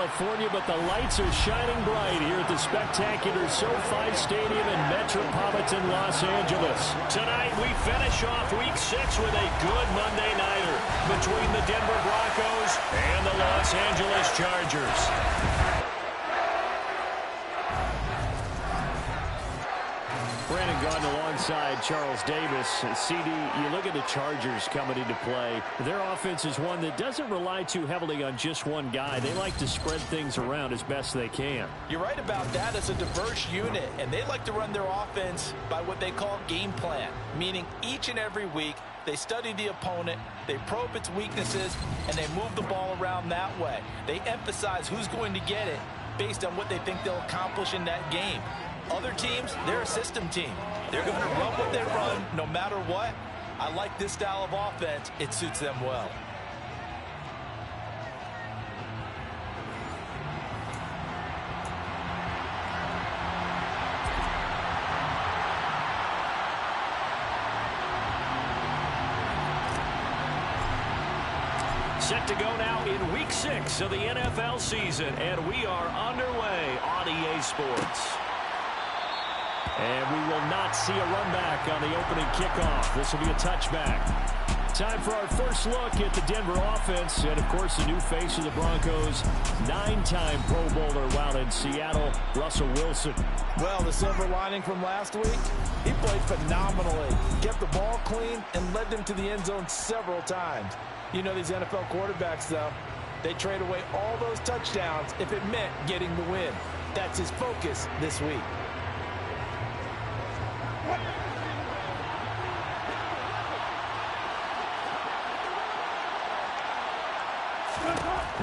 California, but the lights are shining bright here at the spectacular SoFi Stadium in metropolitan Los Angeles. Tonight, we finish off Week 6 with a good Monday nighter between the Denver Broncos and the Los Angeles Chargers. Brandon Gaudin alongside Charles Davis. CD, you look at the Chargers coming into play. Their offense is one that doesn't rely too heavily on just one guy. They like to spread things around as best they can. You're right about that. It's a diverse unit, and they like to run their offense by what they call game plan, meaning each and every week they study the opponent, they probe its weaknesses, and they move the ball around that way. They emphasize who's going to get it based on what they think they'll accomplish in that game. Other teams, they're a system team. They're going to run what they run no matter what. I like this style of offense. It suits them well. Set to go now in Week 6 of the NFL season, and we are underway on EA Sports. And we will not see a run back on the opening kickoff. This will be a touchback. Time for our first look at the Denver offense. And, of course, the new face of the Broncos, 9-time Pro Bowler while in Seattle, Russell Wilson. Well, the silver lining from last week, he played phenomenally. Kept the ball clean and led them to the end zone several times. You know these NFL quarterbacks, though, they trade away all those touchdowns if it meant getting the win. That's his focus this week.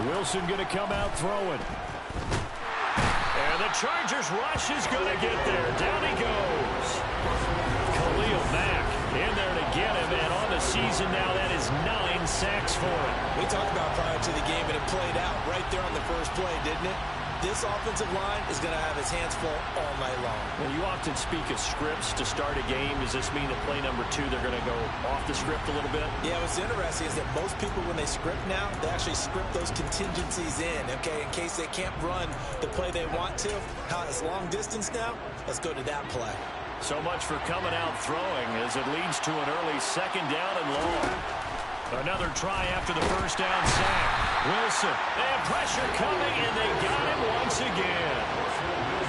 Wilson going to come out throwing. And the Chargers rush is going to get there. Down he goes. Khalil Mack in there to get him. And on the season now, that is 9 sacks for him. We talked about prior to the game, and it played out right there on the first play, didn't it? This offensive line is going to have his hands full all night long. Well, you often speak of scripts to start a game. Does this mean that play number 2, they're going to go off the script a little bit? Yeah, what's interesting is that most people, when they script now, they actually script those contingencies in, okay, in case they can't run the play they want to. How it's long distance now, let's go to that play. So much for coming out throwing as it leads to an early 2nd down and long. Another try after the first down sack. Wilson, and pressure coming, and they got him once again.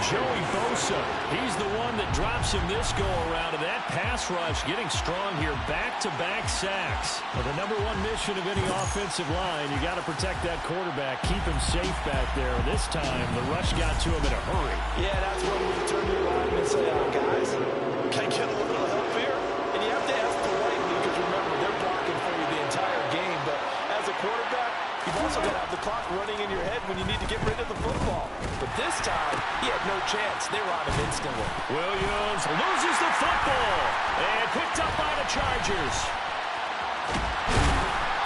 Joey Bosa, he's the one that drops him this go-around, and that pass rush getting strong here. Back-to-back sacks. Well, the number 1 mission of any offensive line, you got to protect that quarterback, keep him safe back there. This time, the rush got to him in a hurry. Yeah, that's when we turn to your line and say, guys, can I get a little help here? And you have to ask politely because, remember, they're blocking for you the entire game. But as a quarterback, you've also got to have the clock running in your head when you need to get rid of the football. But this time, he had no chance. They were on him instantly. Williams loses the football and picked up by the Chargers.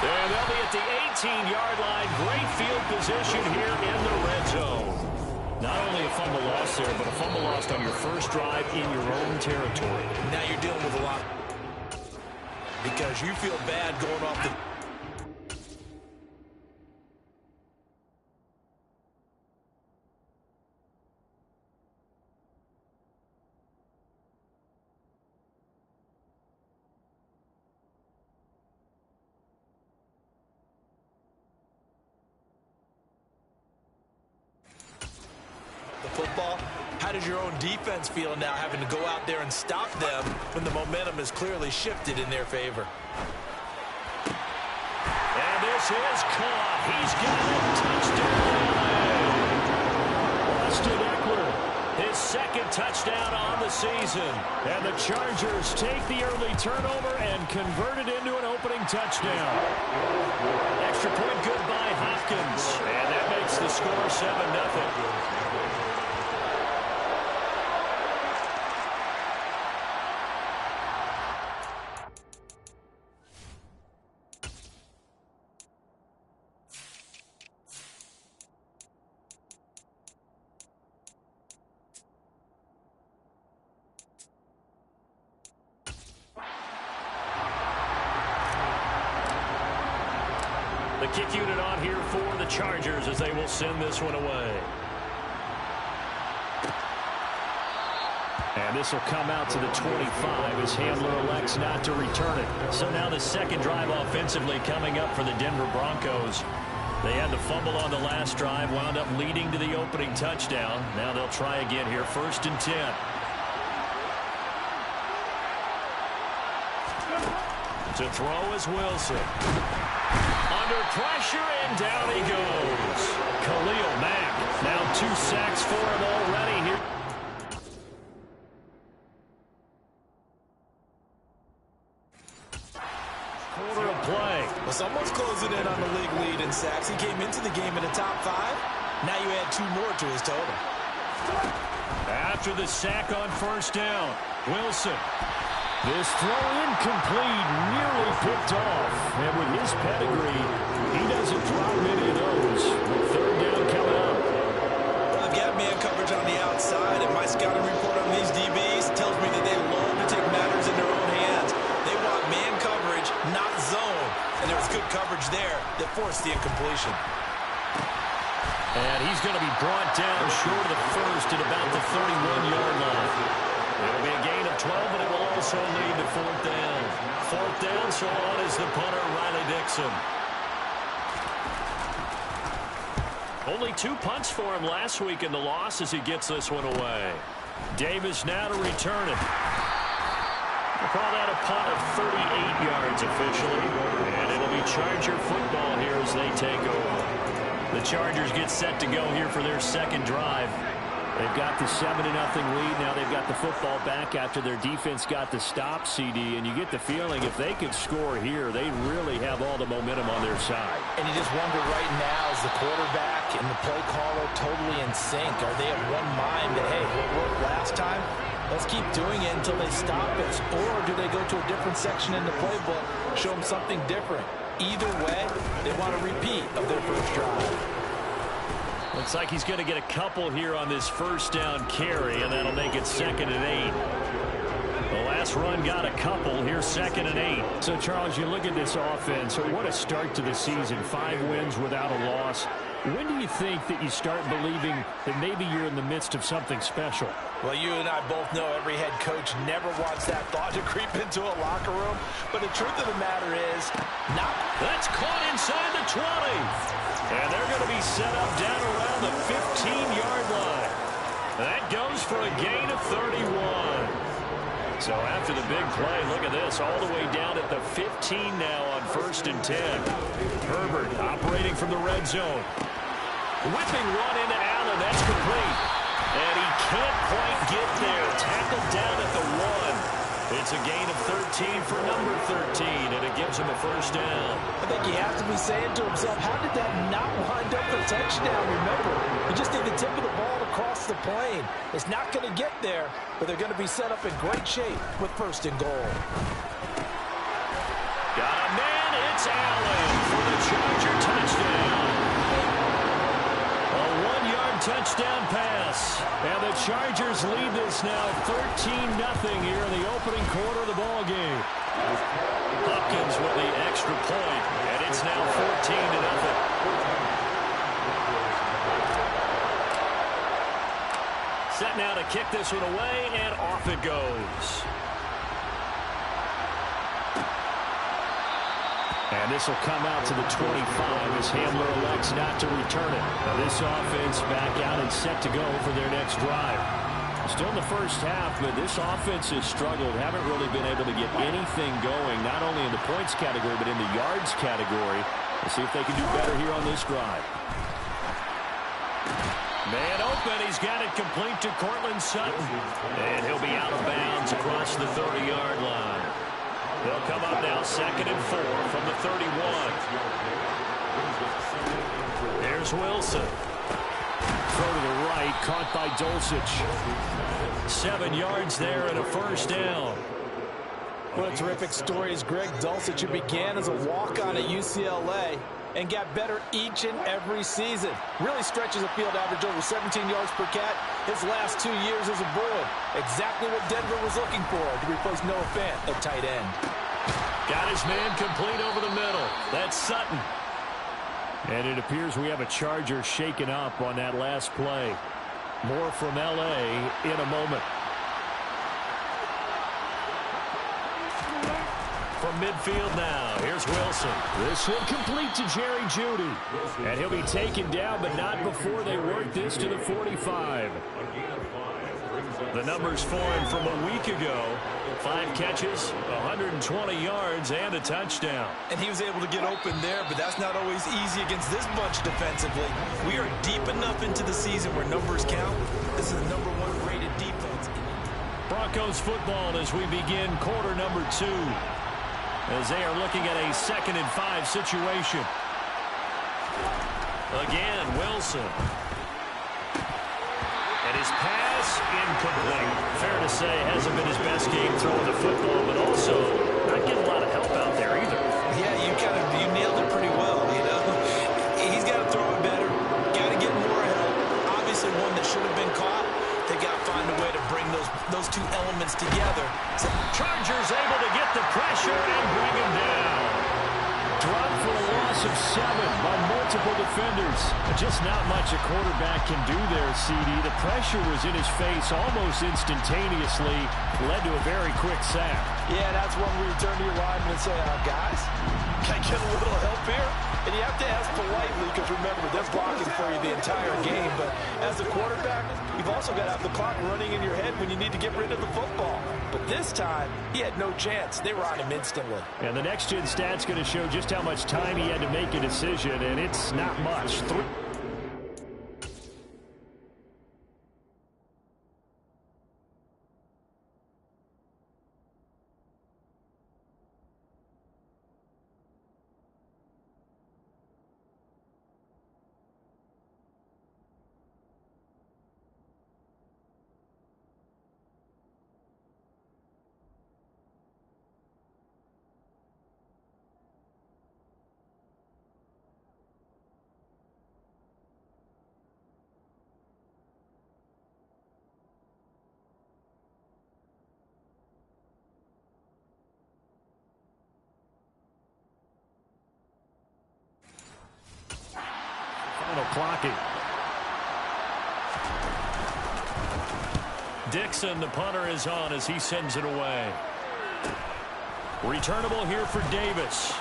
And they'll be at the 18-yard line. Great field position here in the red zone. Not only a fumble loss there, but a fumble lost on your first drive in your own territory. Now you're dealing with a lot because you feel bad going off the... Football. How does your own defense feel now having to go out there and stop them when the momentum has clearly shifted in their favor? And this is caught. He's got it. Touchdown. Austin Eckler, his 2nd touchdown on the season. And the Chargers take the early turnover and convert it into an opening touchdown. Extra point good by Hopkins. And that makes the score 7-0. The the kick unit on here for the Chargers as they will send this one away. And this will come out to the 25 as Hamler elects not to return it. So now the second drive offensively coming up for the Denver Broncos. They had the fumble on the last drive, wound up leading to the opening touchdown. Now they'll try again here, 1st and 10. To throw is Wilson. Under pressure, and down he goes. Khalil Mack, now 2 sacks for him already here. Quarter of play. Well, someone's closing in on the league lead in sacks. He came into the game in the top 5. Now you add 2 more to his total. After the sack on 1st down, Wilson. This throw incomplete, nearly picked off. And with his pedigree, he doesn't drop many of those. With 3rd down coming up. Well, they've got man coverage on the outside, and my scouting report on these DBs tells me that they love to take matters in their own hands. They want man coverage, not zone. And there was good coverage there that forced the incompletion. And he's going to be brought down short of the 1st at about the 31-yard line. It'll be a gain of 12, but it will also lead to 4th down. 4th down, so on is the punter, Riley Dixon. Only 2 punts for him last week in the loss as he gets this one away. Davis now to return it. We'll call that a punt of 38 yards officially. And it'll be Charger football here as they take over. The Chargers get set to go here for their second drive. They've got the 7-0 lead. Now they've got the football back after their defense got the stop, CD. And you get the feeling if they could score here, they really have all the momentum on their side. And you just wonder right now, is the quarterback and the play caller totally in sync? Are they of one mind that, hey, what worked last time? Let's keep doing it until they stop us. Or do they go to a different section in the playbook, show them something different? Either way, they want a repeat of their first drive. Looks like he's going to get a couple here on this 1st down carry, and that'll make it 2nd and 8. The last run got a couple. Here's 2nd and 8. So, Charles, you look at this offense. What a start to the season. 5 wins without a loss. When do you think that you start believing that maybe you're in the midst of something special? Well, you and I both know every head coach never wants that thought to creep into a locker room. But the truth of the matter is, not. That's caught inside the 20. And they're going to be set up down around the 15-yard line. That goes for a gain of 31. So after the big play, look at this, all the way down at the 15 now on 1st and 10. Herbert operating from the red zone. Whipping run into Allen. That's complete. And he can't quite get there. Tackled down at the 1. It's a gain of 13 for number 13, and it gives him a 1st down. I think he has to be saying to himself, how did that not wind up a touchdown? Remember, he just did the tip of the ball across the plane. It's not going to get there, but they're going to be set up in great shape with 1st and goal. Got a man, it's Allen for the Charger touchdown. A 1-yard touchdown pass. And the Chargers lead this now 13-0 here in the opening quarter of the ball game. Hopkins with the extra point, and it's now 14-0. Set now to kick this one away, and off it goes. And this will come out to the 25 as Hamler elects not to return it. Now this offense back out and set to go for their next drive. Still in the first half, but this offense has struggled. Haven't really been able to get anything going, not only in the points category, but in the yards category. We'll see if they can do better here on this drive. Man open, he's got it complete to Cortland Sutton. And he'll be out of bounds across the 30-yard line. They'll come up now 2nd and 4 from the 31. There's Wilson. Throw to the right, caught by Dulcich. 7 yards there and a 1st down. What a terrific story is Greg Dulcich, who began as a walk-on at UCLA and got better each and every season. Really stretches a field average over 17 yards per cat his last 2 years as a Bruin. Exactly what Denver was looking for to replace Noah Fant at tight end. Got his man complete over the middle. That's Sutton. And it appears we have a Charger shaken up on that last play. More from L.A. in a moment. From midfield now, here's Wilson. This will complete to Jerry Jeudy. And he'll be taken down, but not before they work this to the 45. The numbers for him from a week ago. 5 catches, 120 yards, and a touchdown. And he was able to get open there, but that's not always easy against this bunch defensively. We are deep enough into the season where numbers count. This is the #1 rated defense. Broncos football as we begin quarter number 2. As they are looking at a 2nd and 5 situation. Again, Wilson. And his pass incomplete. Fair to say, hasn't been his best game throwing the football, but also not getting a lot of help out there either. Yeah, you nailed it pretty well, you know. He's got to throw it better. Got to get more help. Obviously one that should have been caught. They got to find a way to bring those two elements together. So Chargers able to get the pressure and bring him down. Dropped for a loss of 7 by multiple defenders. Just not much a quarterback can do there, CD. The pressure was in his face almost instantaneously. Led to a very quick sack. Yeah, that's when we turn to your lineman and say, guys, can I get a little help here? And you have to ask politely because, remember, they're blocking for you the entire game. But as a quarterback, you've also got to have the clock running in your head when you need to get rid of the football. But this time, he had no chance. They were on him instantly. And the next-gen stat's going to show just how much time he had to make a decision, and it's not much. Clocking. Dixon, the punter, is on as he sends it away. Returnable here for Davis.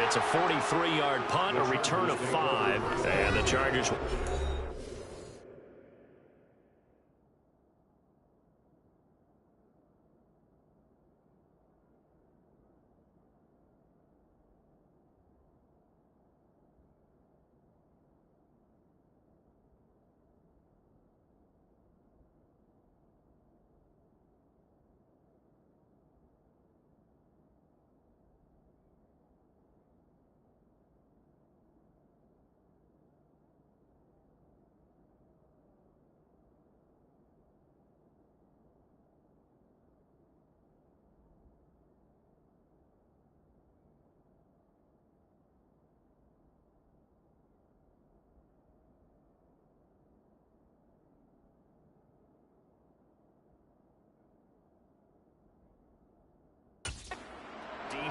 It's a 43-yard punt, a return of 5, and the Chargers.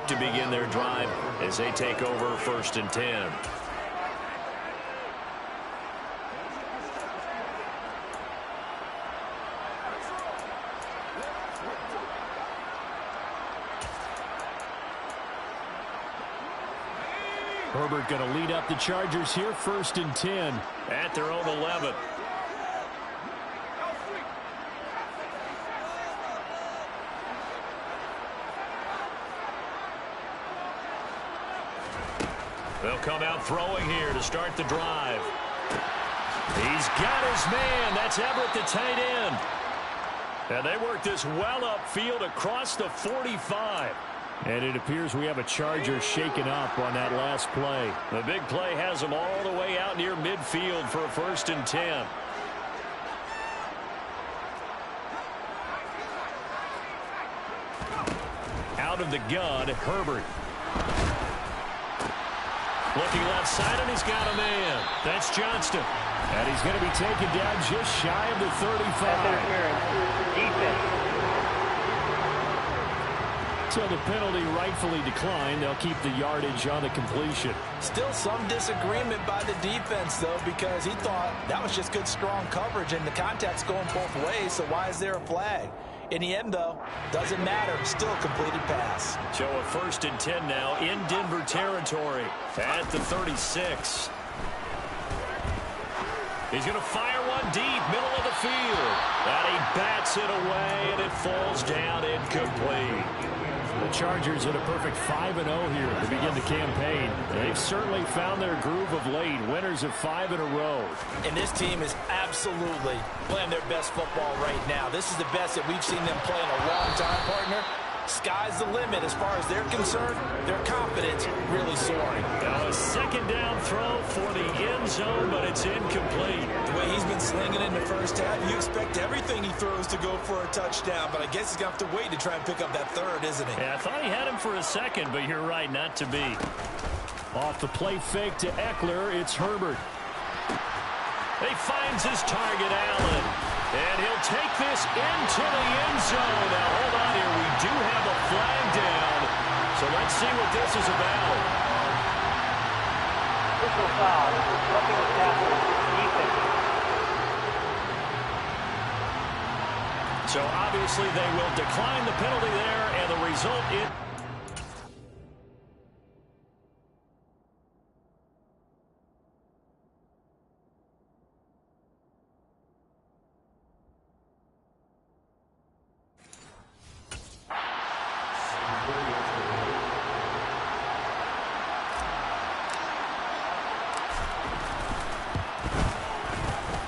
To begin their drive as they take over 1st and 10. Herbert going to lead up the Chargers here, 1st and 10 at their own 11. They'll come out throwing here to start the drive. He's got his man. That's Everett, the tight end. And they work this well upfield across the 45. And it appears we have a Charger shaken up on that last play. The big play has them all the way out near midfield for a 1st and 10. Out of the gun, Herbert. Looking left side, and he's got a man. That's Johnston. And he's going to be taken down just shy of the 35. So the penalty rightfully declined. They'll keep the yardage on the completion. Still some disagreement by the defense, though, because he thought that was just good, strong coverage, and the contact's going both ways, so why is there a flag? In the end, though, doesn't matter. Still a completed pass. So a 1st and 10 now in Denver territory at the 36. He's going to fire one deep, middle of the field. And he bats it away, and it falls down incomplete. The Chargers at a perfect 5-0 here to begin the campaign. They've certainly found their groove of late, winners of 5 in a row. And this team is absolutely playing their best football right now. This is the best that we've seen them play in a long time, partner. Sky's the limit as far as they're concerned. Their confidence really soaring. Now a 2nd down throw for the end zone, but it's incomplete. The way he's been slinging in the first half, you expect everything he throws to go for a touchdown, but I guess he's going to have to wait to try and pick up that 3rd, isn't he? Yeah, I thought he had him for a second, but you're right, not to be. Off the play fake to Eckler, it's Herbert. He finds his target, Allen. And he'll take this into the end zone. Now, hold on here. We do have a flag down. So let's see what this is about. Personal foul. Roughing the tackle. Defense. So obviously they will decline the penalty there, and the result is...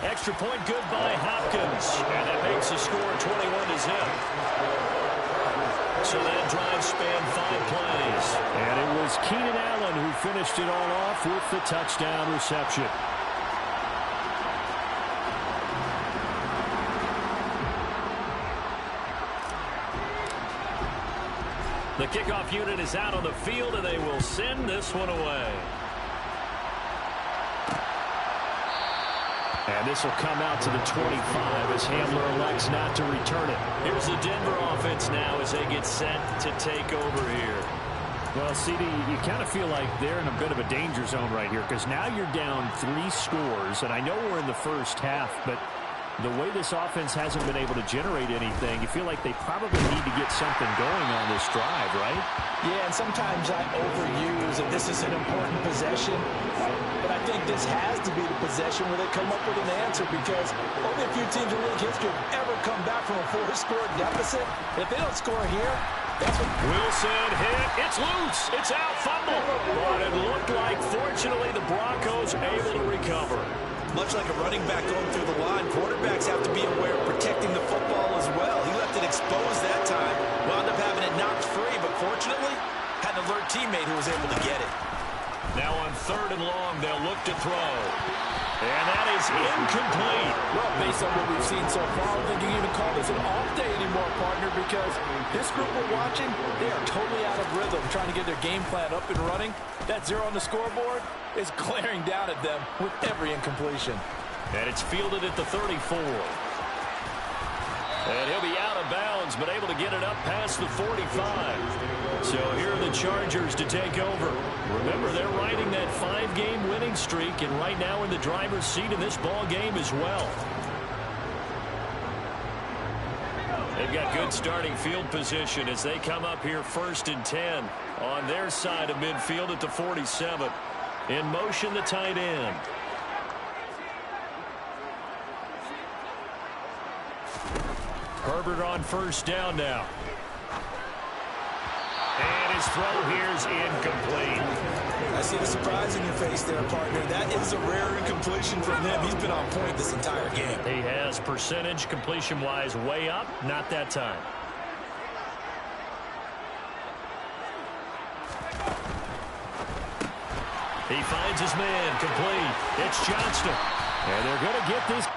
Extra point good by Hopkins, and that makes the score 21-0. So that drive spanned 5 plays. And it was Keenan Allen who finished it all off with the touchdown reception. The kickoff unit is out on the field, and they will send this one away. And this will come out to the 25 as Hamler elects not to return it. Here's the Denver offense now as they get set to take over here. Well, CD, you kind of feel like they're in a bit of a danger zone right here because now you're down 3 scores, and I know we're in the first half, but the way this offense hasn't been able to generate anything, you feel like they probably need to get something going on this drive, right? Yeah, and sometimes I overuse that this is an important possession, but I think this has to be the possession where they come up with an answer because only a few teams in league history have ever come back from a 4-score deficit. If they don't score here, that's what... Wilson hit. It's loose. It's out. Fumble. But it looked like, fortunately, the Broncos able to recover. Much like a running back going through the line, quarterbacks have to be aware of protecting the football as well. He left it exposed that time, wound up having it knocked free, but fortunately, had an alert teammate who was able to get it. Now on 3rd and long, they'll look to throw. And that is incomplete. Well, based on what we've seen so far, I don't think you can even call this an off day anymore, partner, because this group we're watching, they are totally out of rhythm, trying to get their game plan up and running. That 0 on the scoreboard is glaring down at them with every incompletion. And it's fielded at the 34. And he'll be out of bounds, but able to get it up past the 45. So here are the Chargers to take over. Remember, they're riding that 5-game winning streak, and right now in the driver's seat in this ball game as well. They've got good starting field position as they come up here 1st and 10 on their side of midfield at the 47. In motion, the tight end. Herbert on 1st down now. And his throw here is incomplete. I see the surprise in your face there, partner. That is a rare incompletion from him. He's been on point this entire game. He has percentage completion-wise way up. Not that time. He finds his man complete. It's Johnston. And they're going to get this.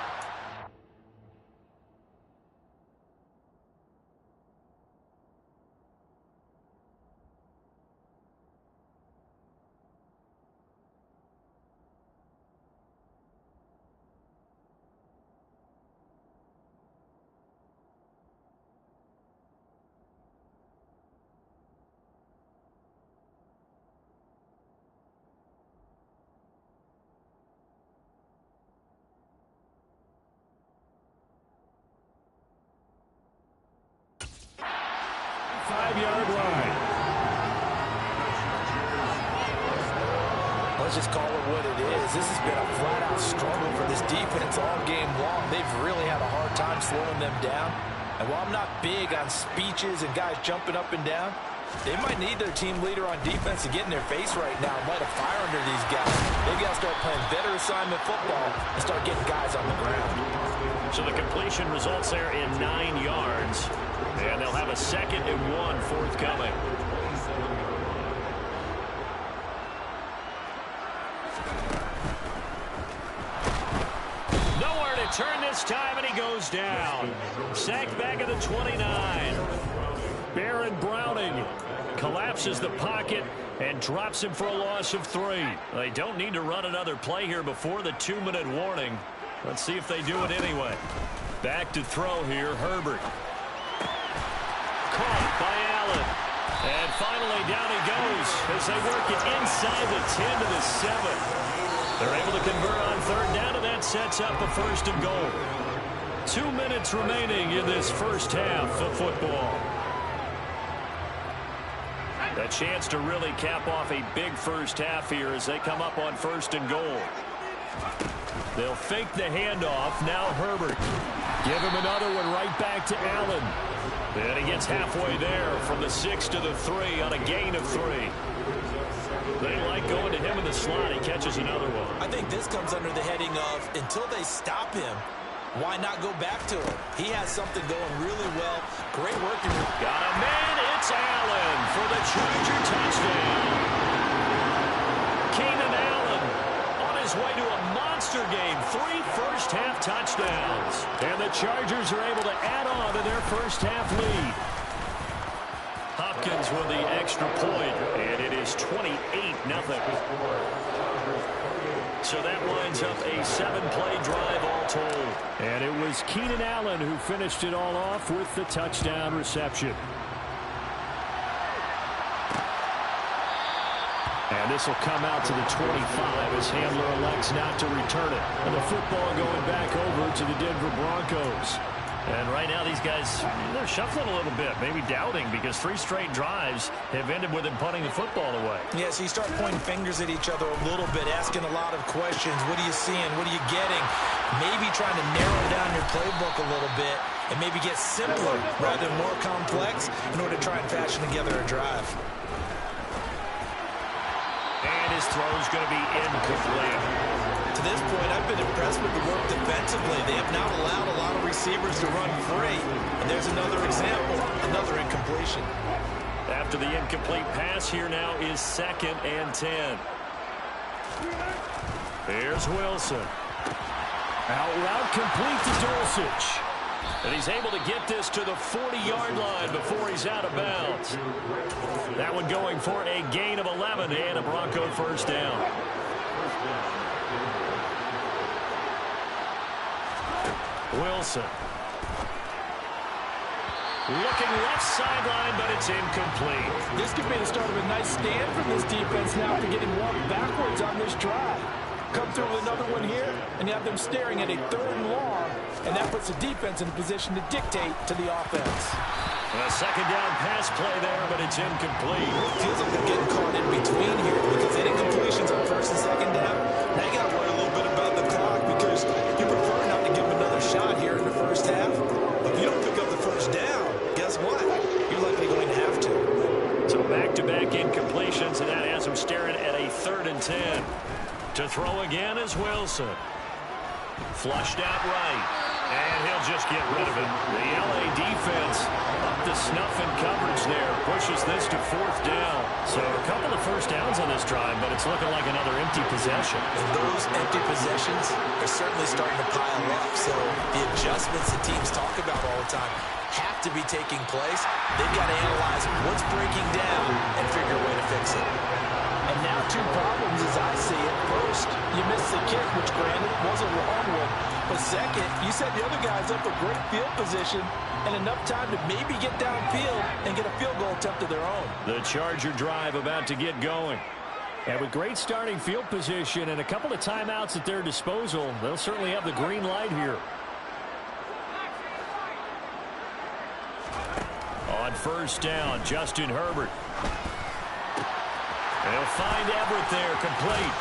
Let's just call it what it is. This has been a flat-out struggle for this defense all game long. They've really had a hard time slowing them down. And while I'm not big on speeches and guys jumping up and down, they might need their team leader on defense to get in their face right now and light a fire under these guys. They've got to start playing better assignment football and start getting guys on the ground. So the completion results there in 9 yards. And they'll have a 2nd and 1 forthcoming. Nowhere to turn this time, and he goes down. Sacked back at the 29. Baron Browning collapses the pocket and drops him for a loss of 3. They don't need to run another play here before the 2-minute warning. Let's see if they do it anyway. Back to throw here, Herbert. Caught by Allen. And finally down he goes as they work it inside the 10 to the 7. They're able to convert on 3rd down, and that sets up a 1st and goal. 2 minutes remaining in this first half of football. A chance to really cap off a big first half here as they come up on 1st and goal. They'll fake the handoff. Now Herbert. Give him another one right back to Allen. And he gets halfway there from the 6 to the 3 on a gain of 3. They like going to him in the slot. He catches another one. I think this comes under the heading of until they stop him, why not go back to him? He has something going really well. Great working. Got a man. It's Allen for the Charger touchdown. Keenan Allen on his way to a monster game. 3 first-half touchdowns. And the Chargers are able to add on to their first-half lead. Hopkins with the extra point, and it is 28-0. So that winds up a 7-play drive all told. And it was Keenan Allen who finished it all off with the touchdown reception. And this will come out to the 25 as Handler elects not to return it. And the football going back over to the Denver Broncos. And right now these guys, they're shuffling a little bit, maybe doubting, because 3 straight drives have ended with them punting the football away. Yeah, so you start pointing fingers at each other a little bit, asking a lot of questions. What are you seeing? What are you getting? Maybe trying to narrow down your playbook a little bit and maybe get simpler rather than more complex in order to try and fashion together a drive. And his throw is going to be incomplete. To this point, I've been impressed with the work defensively. They have not allowed a lot of receivers to run free. And there's another example, another incompletion. After the incomplete pass, here now is 2nd and 10. Here's Wilson. Out route complete to Dulcich. And he's able to get this to the 40-yard line before he's out of bounds. That one going for a gain of 11 and a Bronco first down. Wilson. Looking left sideline, but it's incomplete. This could be the start of a nice stand from this defense now after getting walked backwards on this drive. Come through with another one here, and you have them staring at a 3rd and long, and that puts the defense in a position to dictate to the offense. A 2nd down pass play there, but it's incomplete. Feels like they're getting caught in between here because incompletions on 1st and 2nd down. Now you got to worry a little bit about the clock because you prefer not to give them another shot here in the first half. But if you don't pick up the 1st down, guess what? You're likely going to have to. So back-to-back incompletions, and that has them staring at a 3rd and 10. To throw again is Wilson. Flushed out right. And he'll just get rid of it. The LA defense up to snuff in coverage there. Pushes this to 4th down. So a couple of first downs on this drive, but it's looking like another empty possession. And those empty possessions are certainly starting to pile up. So the adjustments that teams talk about all the time have to be taking place. They've got to analyze what's breaking down and figure a way to fix it. And now 2 problems as I see it. First, you missed the kick, which granted was a wrong one. But second, you set the other guys up for great field position and enough time to maybe get downfield and get a field goal attempt of their own. The Charger drive about to get going. And with great starting field position and a couple of timeouts at their disposal, they'll certainly have the green light here. On 1st down, Justin Herbert. They'll find Everett there, complete.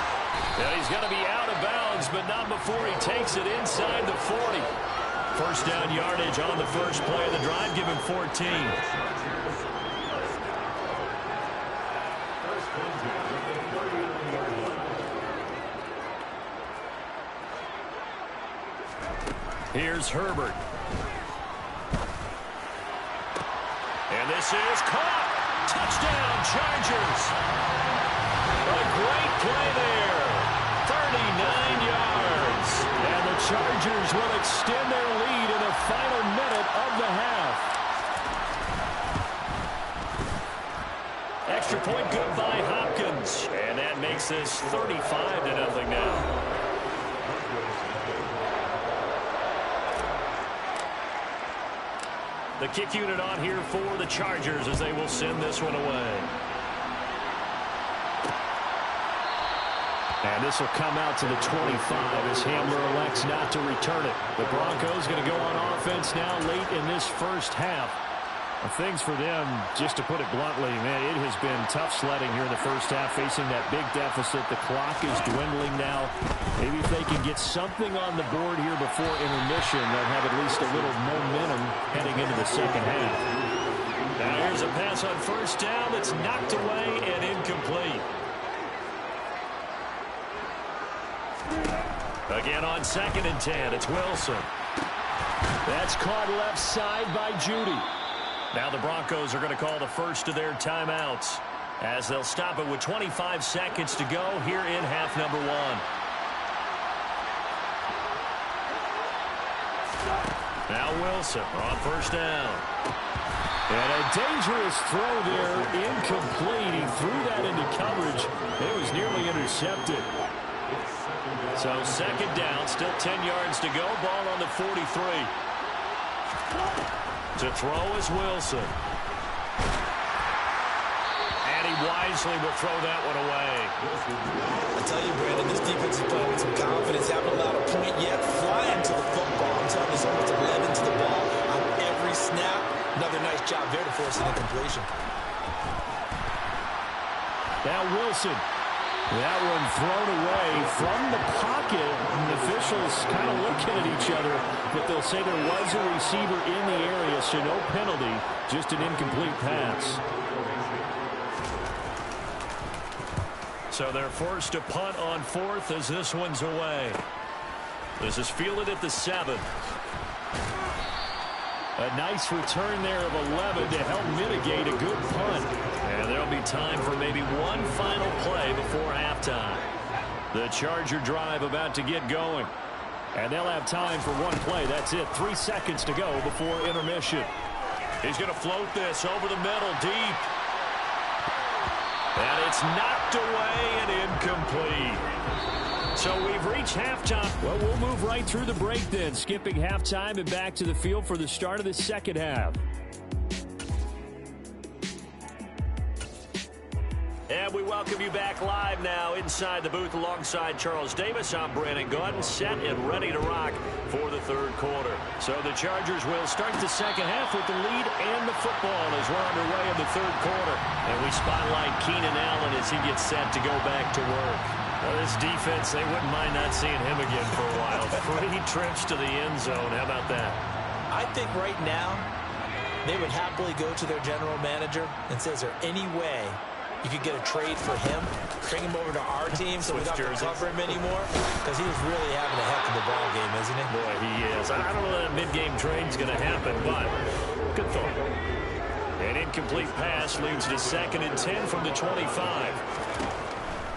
And he's going to be out of bounds, but not before he takes it inside the 40. First down yardage on the first play of the drive. Give him 14. Here's Herbert. And this is caught. Touchdown, Chargers. A great play there. 39 yards. And the Chargers will extend their lead in the final minute of the half. Extra point good by Hopkins. And that makes this 35-0 now. The kick unit on here for the Chargers as they will send this one away. And this will come out to the 25 as Hamler elects not to return it. The Broncos going to go on offense now late in this first half. Things for them, just to put it bluntly, man, it has been tough sledding here in the first half, facing that big deficit. The clock is dwindling now. Maybe if they can get something on the board here before intermission, they'll have at least a little momentum heading into the second half. Now here's a pass on first down that's knocked away and incomplete. Again on 2nd and 10, it's Wilson. That's caught left side by Judy. Now the Broncos are going to call the first of their timeouts as they'll stop it with 25 seconds to go here in half number 1. Now Wilson on first down. And a dangerous throw there, incomplete. He threw that into coverage. It was nearly intercepted. So 2nd down, still 10 yards to go. Ball on the 43. To throw is Wilson. And he wisely will throw that one away. I tell you, Brandon, this defense is playing with some confidence. Haven't allowed a point yet. Flying to the football. I'm telling you, it's almost 11 to the ball on every snap. Another nice job there to force an incompletion. Now Wilson. That one thrown away from the pocket. And the officials kind of looking at each other, but they'll say there was a receiver in the area, so no penalty, just an incomplete pass. So they're forced to punt on 4th as this one's away. This is fielded at the 7. A nice return there of 11 to help mitigate a good punt. And there'll be time for maybe one final play before halftime. The Charger drive about to get going. And they'll have time for one play. That's it. 3 seconds to go before intermission. He's going to float this over the middle deep. And it's knocked away and incomplete. So we've reached halftime. Well, we'll move right through the break then, skipping halftime and back to the field for the start of the second half. And we welcome you back live now inside the booth alongside Charles Davis. I'm Brandon Gaudin, set and ready to rock for the third quarter. So the Chargers will start the second half with the lead and the football as we're underway in the third quarter. And we spotlight Keenan Allen as he gets set to go back to work. Well, this defense, they wouldn't mind not seeing him again for a while. 3 trips to the end zone. How about that? I think right now they would happily go to their general manager and say, is there any way you could get a trade for him, bring him over to our team so we don't have to cover him anymore? Because he is really having a heck of a ball game, isn't he? Boy, he is. I don't know that mid-game trade's going to happen, but good thought. An incomplete pass leads to 2nd and 10 from the 25.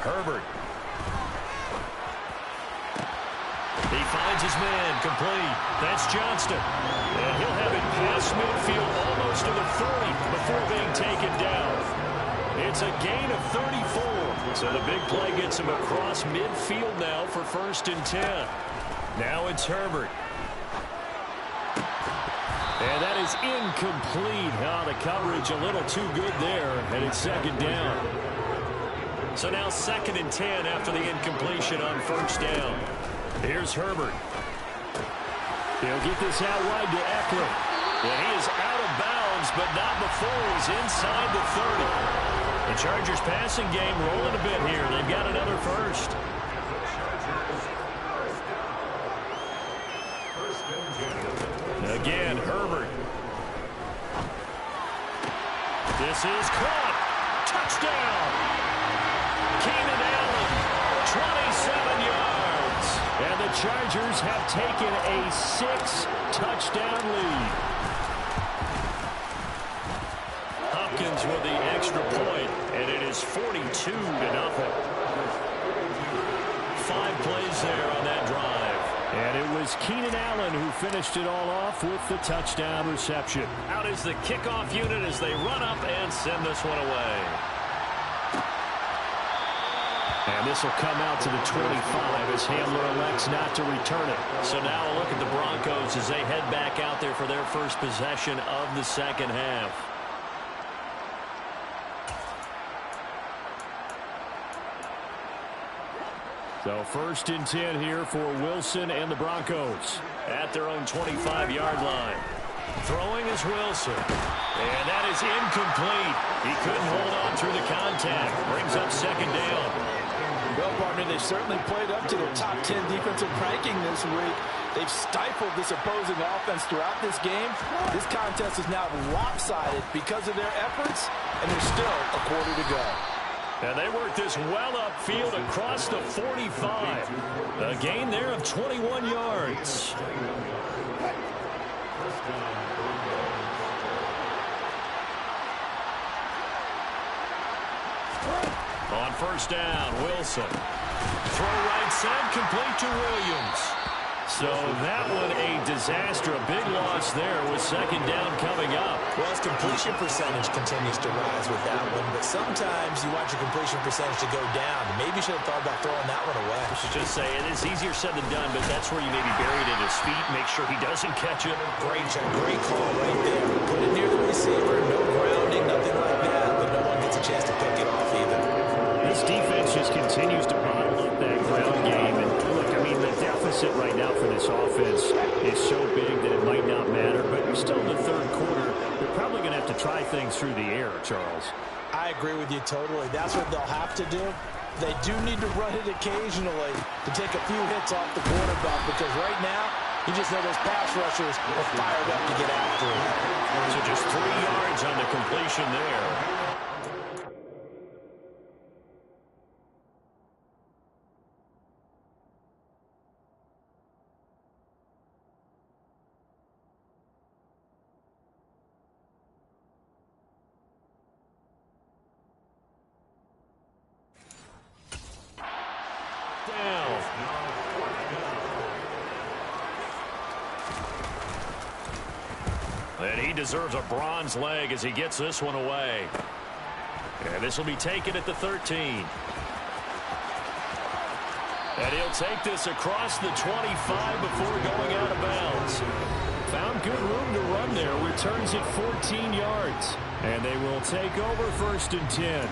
Herbert. He finds his man, complete. That's Johnston. And he'll have it past midfield almost to the 40 before being taken down. It's a gain of 34. So the big play gets him across midfield now for 1st and 10. Now it's Herbert. And that is incomplete. Oh, the coverage a little too good there, and it's 2nd down. So now 2nd and 10 after the incompletion on 1st down. Here's Herbert. He'll get this out wide to Eckler. And he is out of bounds, but not before he's inside the 30. The Chargers passing game rolling a bit here. They've got another first. again. Herbert. This is caught. Touchdown. Keenan Allen, 27 yards. And the Chargers have taken a 6-touchdown lead. Hopkins with the extra point, and it is 42-0. 5 plays there on that drive. And it was Keenan Allen who finished it all off with the touchdown reception. Out is the kickoff unit as they run up and send this one away. And this will come out to the 25 as Hamler elects not to return it. So now a look at the Broncos as they head back out there for their first possession of the second half. So 1st and 10 here for Wilson and the Broncos at their own 25-yard line. Throwing is Wilson. And that is incomplete. He couldn't hold on through the contact. Brings up 2nd down. Well, partner, they've certainly played up to their top 10 defensive ranking this week. They've stifled this opposing offense throughout this game. This contest is now lopsided because of their efforts, and there's still a quarter to go. And they work this well upfield across the 45. A gain there of 21 yards. On 1st down, Wilson. Throw right side, complete to Williams. So that one a disaster. A big loss there with 2nd down coming up. Well, his completion percentage continues to rise with that one, but sometimes you want your completion percentage to go down. Maybe you should have thought about throwing that one away. I should just say it is easier said than done, but that's where you maybe bury it at his feet, make sure he doesn't catch it. Great check, great call right there. Put it near the receiver, no grounding, nothing like that, but no one gets a chance to pick it off either. This defense just continues to bottle up that ground game. And look, I mean, the deficit right now for this offense is so big that it might not matter. But you're still in the 3rd quarter. They're probably going to have to try things through the air, Charles. I agree with you totally. That's what they'll have to do. They do need to run it occasionally to take a few hits off the quarterback, because right now, you just know those pass rushers are fired up to get after it. So just 3 yards on the completion there. And he deserves a bronze leg as he gets this one away. And this will be taken at the 13. And he'll take this across the 25 before going out of bounds. Found good room to run there. Returns it 14 yards. And they will take over 1st and 10.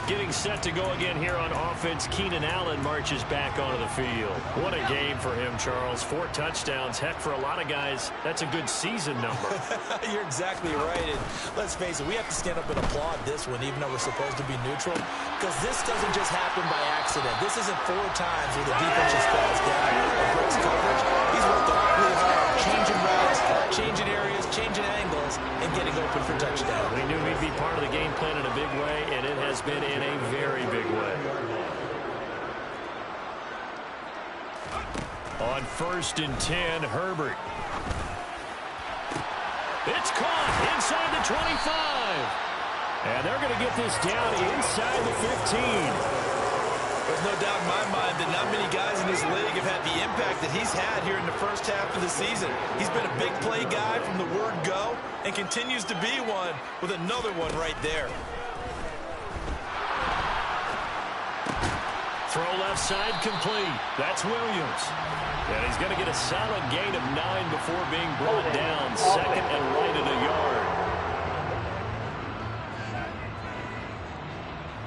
Getting set to go again here on offense, Keenan Allen marches back onto the field. What a game for him, Charles. 4 touchdowns. Heck, for a lot of guys, that's a good season number. You're exactly right. And let's face it, we have to stand up and applaud this one, even though we're supposed to be neutral, because this doesn't just happen by accident. This isn't 4 times where the defense just falls down or breaks coverage. He's worked awfully hard, changing routes, changing areas, changing angles, and getting open for touchdown. We knew he'd be part of the game plan in a big way, and it has been in a very big way. On 1st and 10, Herbert. It's caught inside the 25. And they're going to get this down inside the 15. There's no doubt in my mind that not many guys in this league have had the impact that he's had here in the first half of the season. He's been a big play guy from the word go and continues to be one with another one right there. Throw left side complete. That's Williams. And he's going to get a solid gain of 9 before being brought down. 2nd and right at a yard.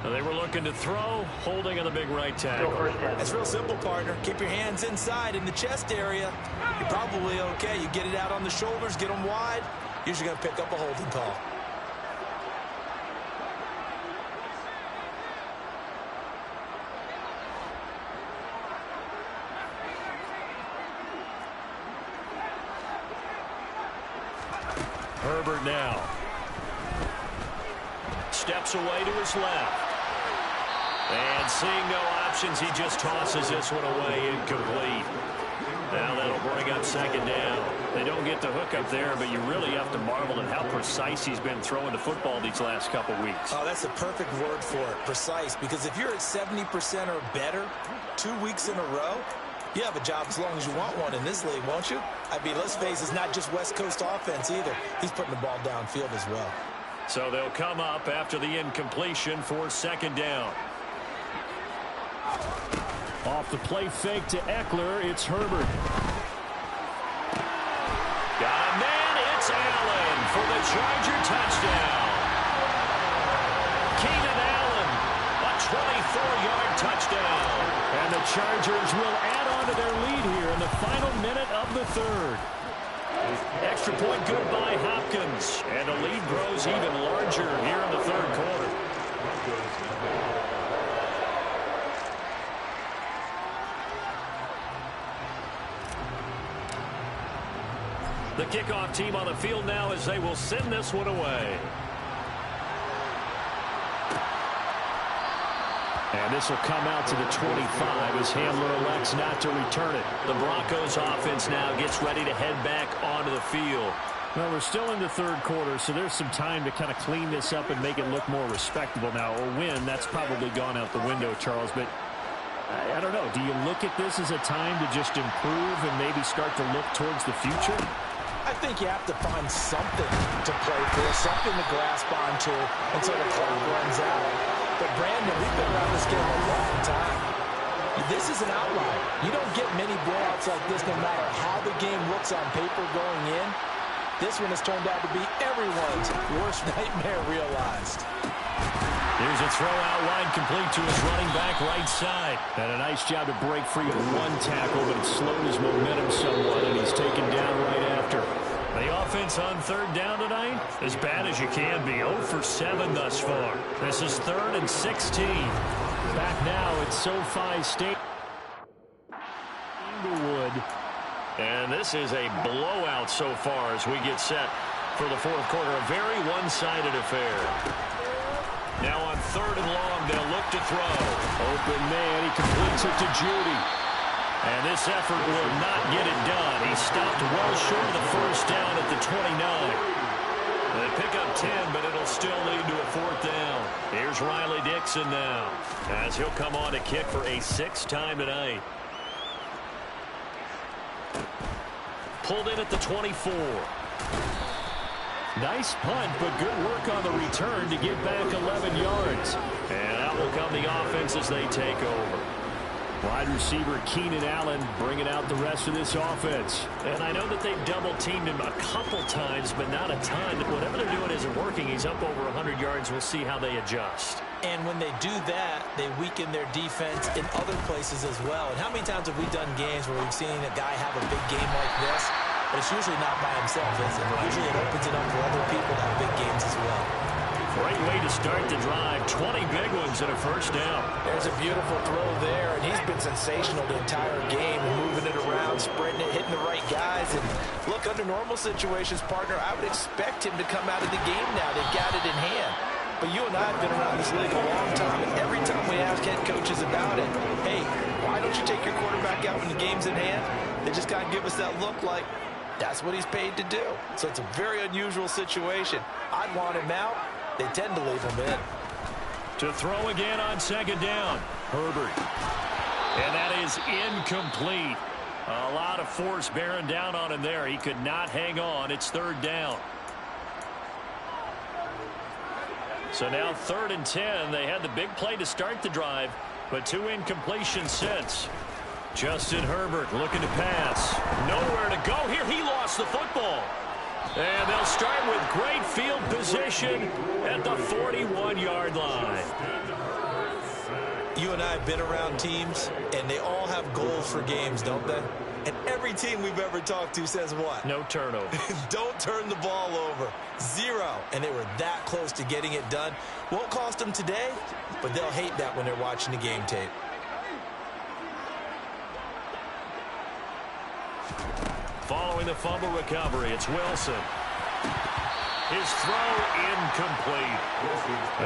They were looking to throw, holding on the big right tackle. That's real simple, partner. Keep your hands inside in the chest area. You're probably okay. You get it out on the shoulders, get them wide. Usually going to pick up a holding call. Herbert now. Steps away to his left. And seeing no options, he just tosses this one away, incomplete. Now that'll bring up second down. They don't get the hook up there, but you really have to marvel at how precise he's been throwing the football these last couple weeks. Oh, that's a perfect word for it, precise, because if you're at 70% or better 2 weeks in a row, you have a job as long as you want one in this league, won't you? I mean, let's face it, it's not just West Coast offense either. He's putting the ball downfield as well. So they'll come up after the incompletion for second down. Off the play fake to Eckler, it's Herbert. Got a man, it's Allen for the Charger touchdown. Keenan Allen, a 24-yard touchdown. And the Chargers will add on to their lead here in the final minute of the third. Extra point good by Hopkins. And the lead grows even larger here in the third quarter. The kickoff team on the field now as they will send this one away. And this will come out to the 25 as Hamler elects not to return it. The Broncos offense now gets ready to head back onto the field. Well, we're still in the third quarter, so there's some time to kind of clean this up and make it look more respectable now. A win, that's probably gone out the window, Charles, but I don't know. Do you look at this as a time to just improve and maybe start to look towards the future? I think you have to find something to play for, something to grasp onto until the clock runs out. But, Brandon, we've been around this game a long time. This is an outlier. You don't get many blowouts like this no matter how the game looks on paper going in. This one has turned out to be everyone's worst nightmare realized. Here's a throw out wide complete to his running back right side. And a nice job to break free of one tackle, but it slowed his momentum somewhat, and he's taken down right after. The offense on third down tonight, as bad as you can be. 0 for 7 thus far. This is 3rd and 16. Back now at SoFi Stadium. Inglewood. And this is a blowout so far as we get set for the fourth quarter. A very one-sided affair. Now on 3rd and long, they'll look to throw. Open man, he completes it to Judy. And this effort will not get it done. He stopped well short of the first down at the 29. They pick up 10, but it'll still lead to a 4th down. Here's Riley Dixon now, as he'll come on to kick for a 6th time tonight. Pulled in at the 24. Nice punt, but good work on the return to get back 11 yards. And out will come the offense as they take over. Wide receiver Keenan Allen bringing out the rest of this offense. And I know that they've double-teamed him a couple times, but not a ton. Whatever they're doing isn't working. He's up over 100 yards. We'll see how they adjust. And when they do that, they weaken their defense in other places as well. And how many times have we done games where we've seen a guy have a big game like this? But it's usually not by himself, is it? Usually it opens it up for other people to have big games as well. Great way to start the drive. 20 big ones and a first down. There's a beautiful throw there, and he's been sensational the entire game, moving it around, spreading it, hitting the right guys. And look, under normal situations, partner, I would expect him to come out of the game now. They've got it in hand. But you and I have been around this league a long time, and every time we ask head coaches about it, hey, why don't you take your quarterback out when the game's in hand? They just kind of give us that look like that's what he's paid to do. So it's a very unusual situation. I'd want him out. They tend to leave him in. To throw again on second down. Herbert. And that is incomplete. A lot of force bearing down on him there. He could not hang on. It's 3rd down. So now 3rd and 10. They had the big play to start the drive, but 2 incompletions since. Justin Herbert looking to pass. Nowhere to go here. He lost the football. And they'll start with great field position at the 41-yard line. You and I have been around teams, and they all have goals for games, don't they? And every team we've ever talked to says what? No turnovers. Don't turn the ball over. 0. And they were that close to getting it done. Won't cost them today, but they'll hate that when they're watching the game tape. Following the fumble recovery, it's Wilson. His throw incomplete.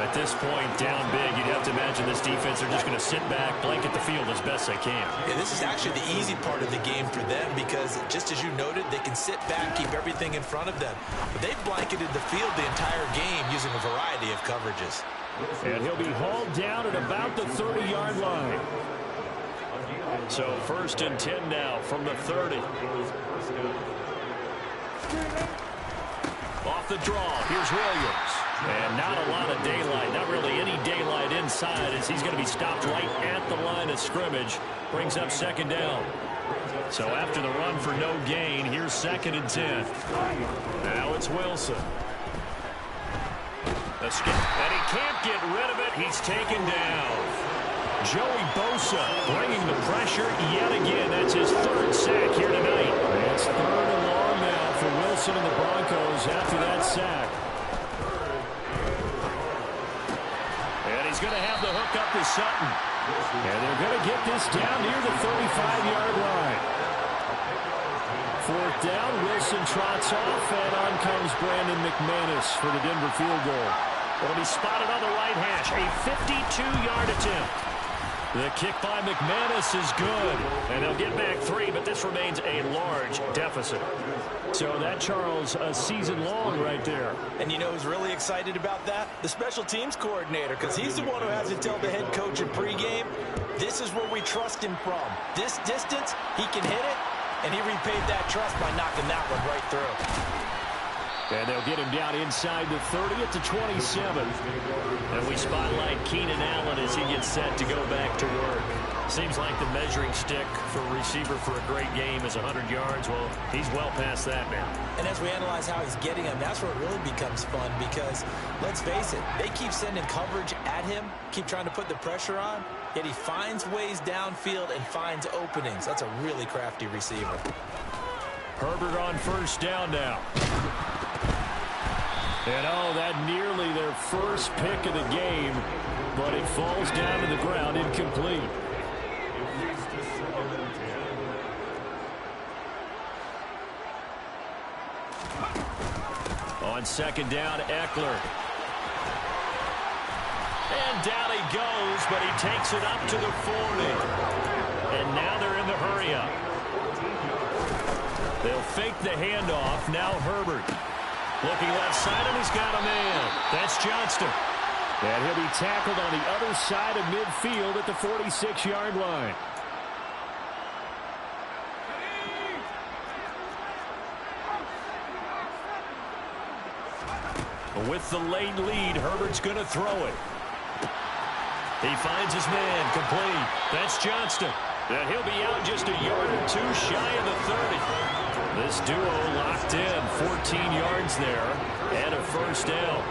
At this point, down big, you'd have to imagine this defense are just going to sit back, blanket the field as best they can. Yeah, this is actually the easy part of the game for them because, just as you noted, they can sit back, keep everything in front of them. But they've blanketed the field the entire game using a variety of coverages. And he'll be hauled down at about the 30-yard line. So 1st and 10 now from the 30. Off the draw, here's Williams. And not a lot of daylight, not really any daylight inside as he's going to be stopped right at the line of scrimmage. Brings up 2nd down. So after the run for no gain, here's 2nd and 10. Now it's Wilson. The skip, and he can't get rid of it. He's taken down. Joey Bosa bringing the pressure yet again. That's his 3rd sack here tonight. It's 3rd and long now for Wilson and the Broncos after that sack. And he's going to have the hook up to Sutton. And they're going to get this down near the 35-yard line. 4th down, Wilson trots off, and on comes Brandon McManus for the Denver field goal. It'll be spotted on the right hash, a 52-yard attempt. The kick by McManus is good, and they'll get back 3, but this remains a large deficit. So that, Charles, a season long right there. And you know who's really excited about that? The special teams coordinator, because he's the one who has to tell the head coach in pregame, this is where we trust him from. This distance, he can hit it, and he repaid that trust by knocking that one right through. And they'll get him down inside the 30 at the 27. And we spotlight Keenan Allen as he gets set to go back to work. Seems like the measuring stick for a receiver for a great game is 100 yards. Well, he's well past that now. And as we analyze how he's getting them, that's where it really becomes fun because, let's face it, they keep sending coverage at him, keep trying to put the pressure on, yet he finds ways downfield and finds openings. That's a really crafty receiver. Herbert on 1st down now. And oh, that nearly their first pick of the game, but it falls down to the ground incomplete. On 2nd down, Eckler. And down he goes, but he takes it up to the 40. And now they're in the hurry-up. They'll fake the handoff. Now Herbert. Looking left side, and he's got a man. That's Johnston. And he'll be tackled on the other side of midfield at the 46-yard line. With the late lead, Herbert's going to throw it. He finds his man, complete. That's Johnston. And he'll be out just a yard or 2 shy of the 30. This duo locked in, 14 yards there, and a 1st down.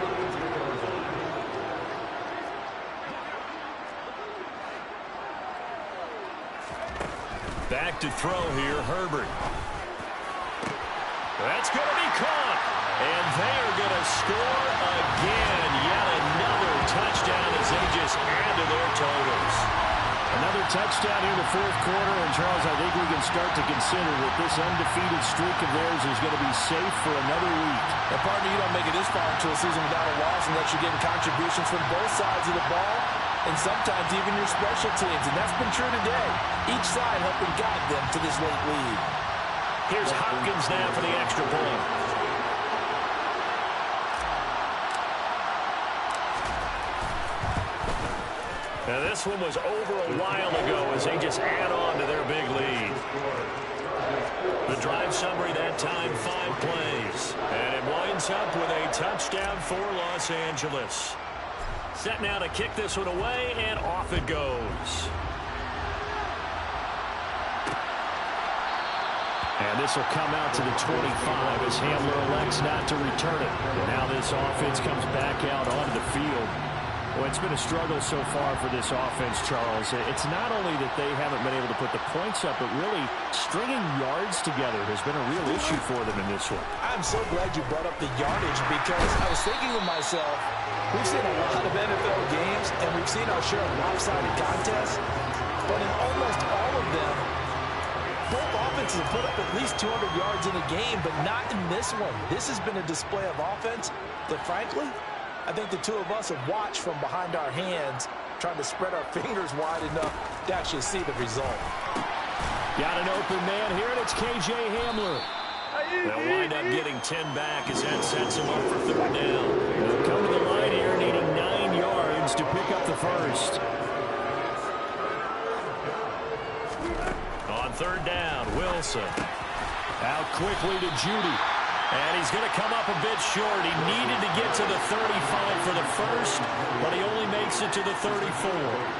Back to throw here, Herbert. That's going to be caught. And they're going to score again. Yet another touchdown as they just add to their totals. Another touchdown here in the 4th quarter. And, Charles, I think we can start to consider that this undefeated streak of theirs is going to be safe for another week. And, partner, you don't make it this far into a season without a loss unless you're getting contributions from both sides of the ball and sometimes even your special teams. And that's been true today. Each side helping guide them to this late lead. Here's Hopkins now for the extra point. Now this one was over a while ago as they just add on to their big lead. The drive summary that time, 5 plays. And it winds up with a touchdown for Los Angeles. Set now to kick this one away, and off it goes. And this will come out to the 25 as Hamler elects not to return it. And now this offense comes back out onto the field. Well, it's been a struggle so far for this offense, Charles. It's not only that they haven't been able to put the points up, but really stringing yards together has been a real issue for them in this one. I'm so glad you brought up the yardage because I was thinking to myself, we've seen a lot of NFL games and we've seen our share of lopsided contests, but in almost all of them, both offenses offenses have put up at least 200 yards in a game, but not in this one. This has been a display of offense that, frankly, I think the two of us have watched from behind our hands, trying to spread our fingers wide enough to actually see the result. Got an open man here, and it's K.J. Hamler. They'll wind up getting 10 back as that sets them up for third down. They'll come to the line here, needing 9 yards to pick up the first. On third down, Wilson. Out quickly to Judy. And he's going to come up a bit short. He needed to get to the 35 for the first, but he only makes it to the 34.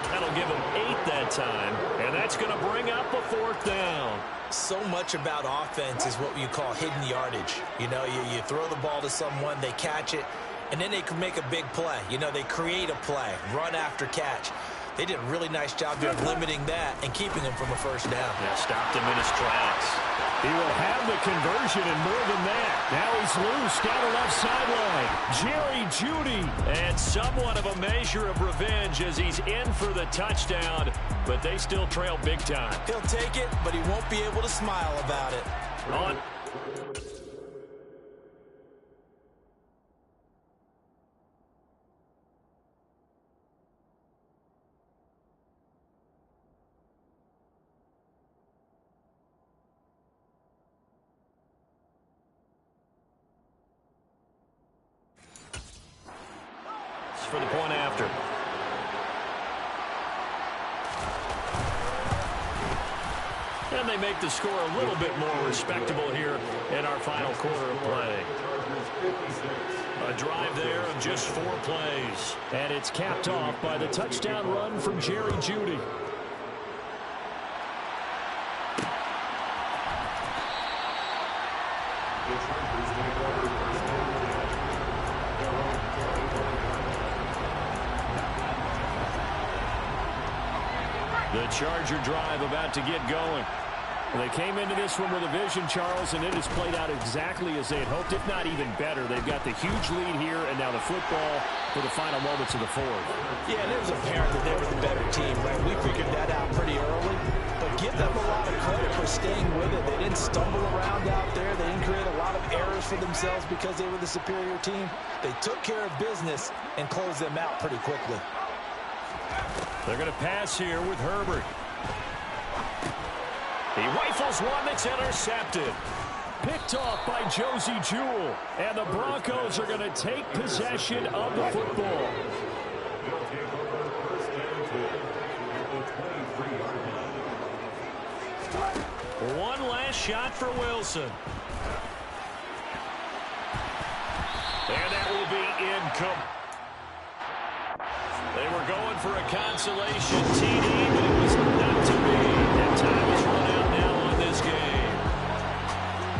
That'll give him 8 that time, and that's going to bring up a fourth down. So much about offense is what you call hidden yardage. You know, you throw the ball to someone, they catch it, and then they can make a big play. You know, they create a play, run after catch. They did a really nice job there of limiting that and keeping him from a first down. Yeah, stopped him in his tracks. He will have the conversion and more than that. Now he's loose down the left sideline. Jerry Jeudy. And somewhat of a measure of revenge as he's in for the touchdown, but they still trail big time. He'll take it, but he won't be able to smile about it. On. For the point after. And they make the score a little bit more respectable here in our final quarter of play. A drive there of just 4 plays. And it's capped off by the touchdown run from Jerry Jeudy. The Charger drive about to get going. They came into this one with a vision, Charles, and it has played out exactly as they had hoped, if not even better. They've got the huge lead here, and now the football for the final moments of the fourth. Yeah, and it was apparent that they were the better team, right? We figured that out pretty early, but give them a lot of credit for staying with it. They didn't stumble around out there. They didn't create a lot of errors for themselves because they were the superior team. They took care of business and closed them out pretty quickly. They're going to pass here with Herbert. He rifles one that's intercepted. Picked off by Josie Jewell. And the Broncos are going to take possession of the football. One last shot for Wilson. And that will be incomplete. They were going for a consolation TD, but it was not to be. And time is run out now on this game.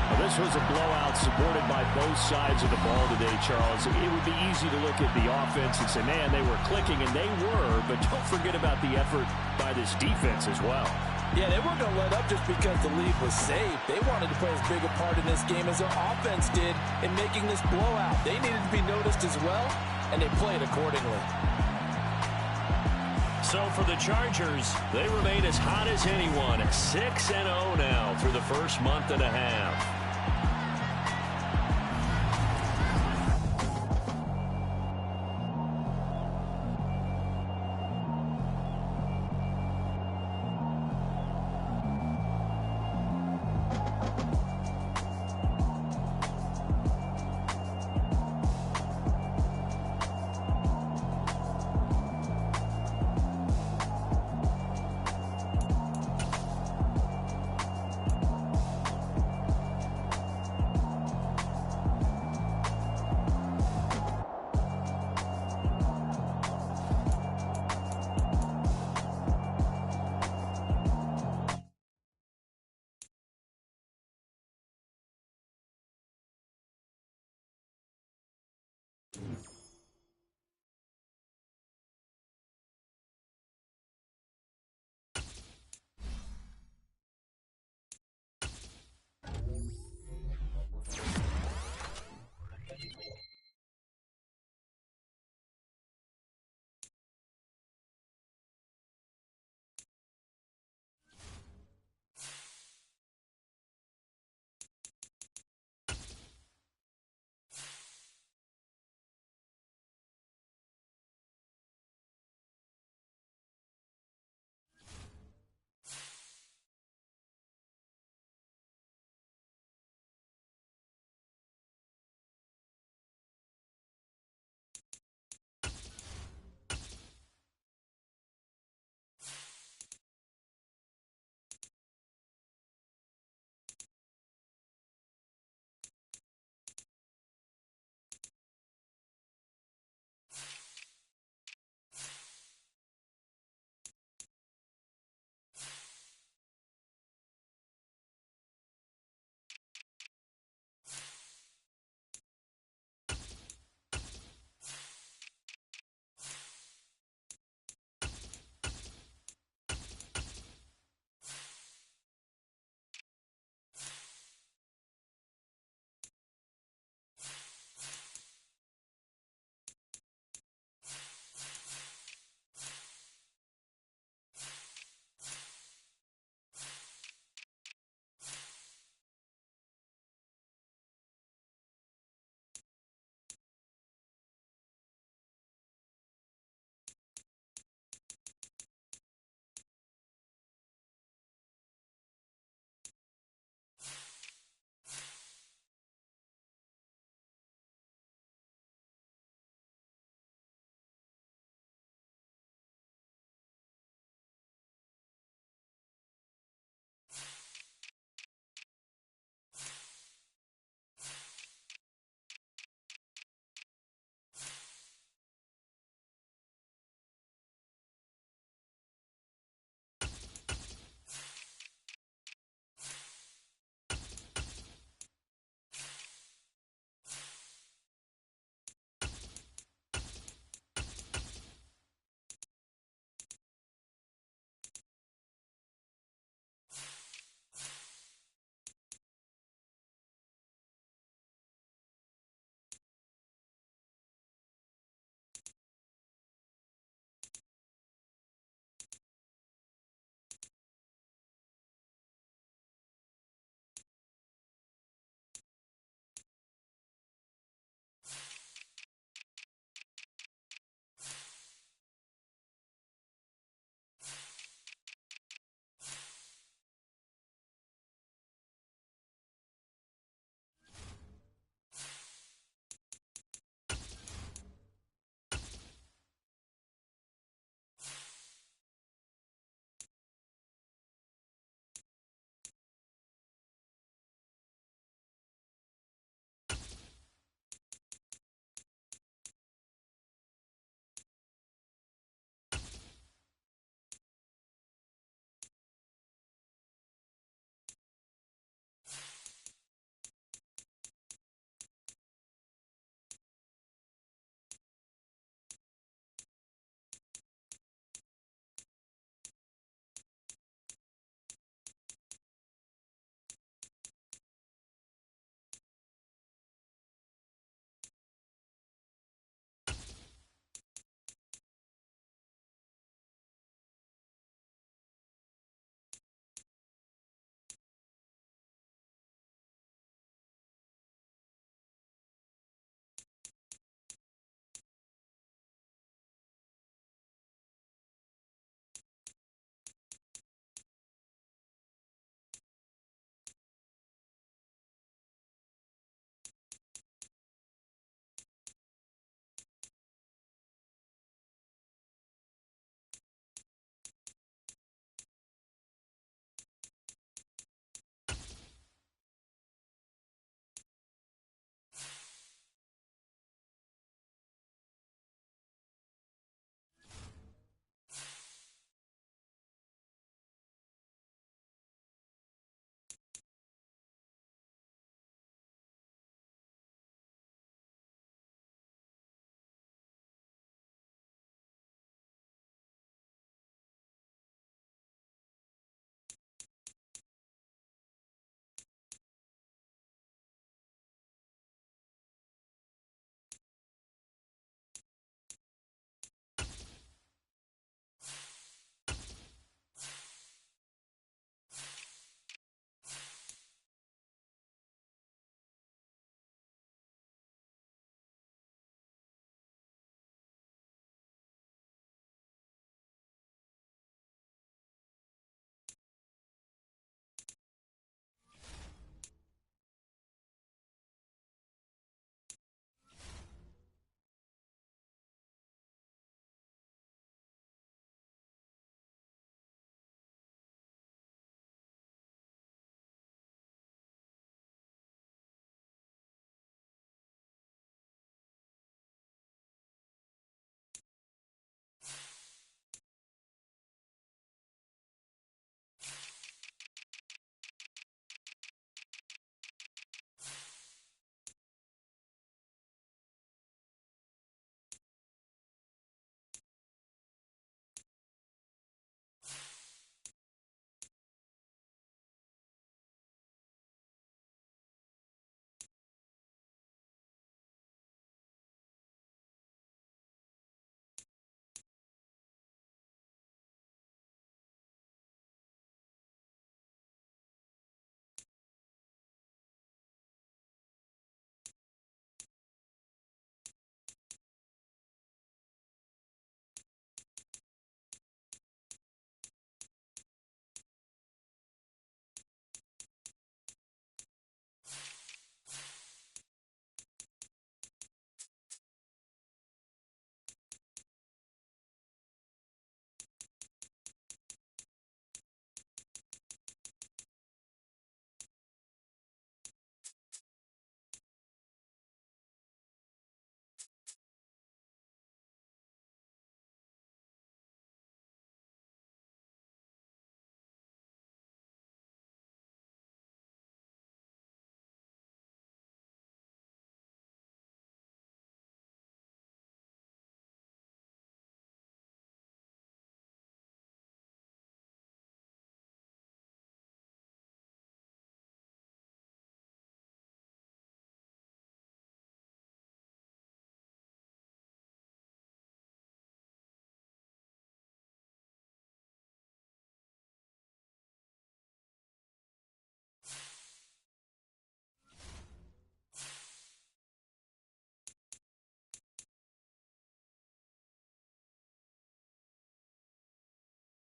Well, this was a blowout supported by both sides of the ball today, Charles. It would be easy to look at the offense and say, man, they were clicking, and they were, but don't forget about the effort by this defense as well. Yeah, they weren't going to let up just because the lead was safe. They wanted to play as big a part in this game as their offense did in making this blowout. They needed to be noticed as well, and they played accordingly. So for the Chargers, they remain as hot as anyone, 6-0 now through the first month and a half.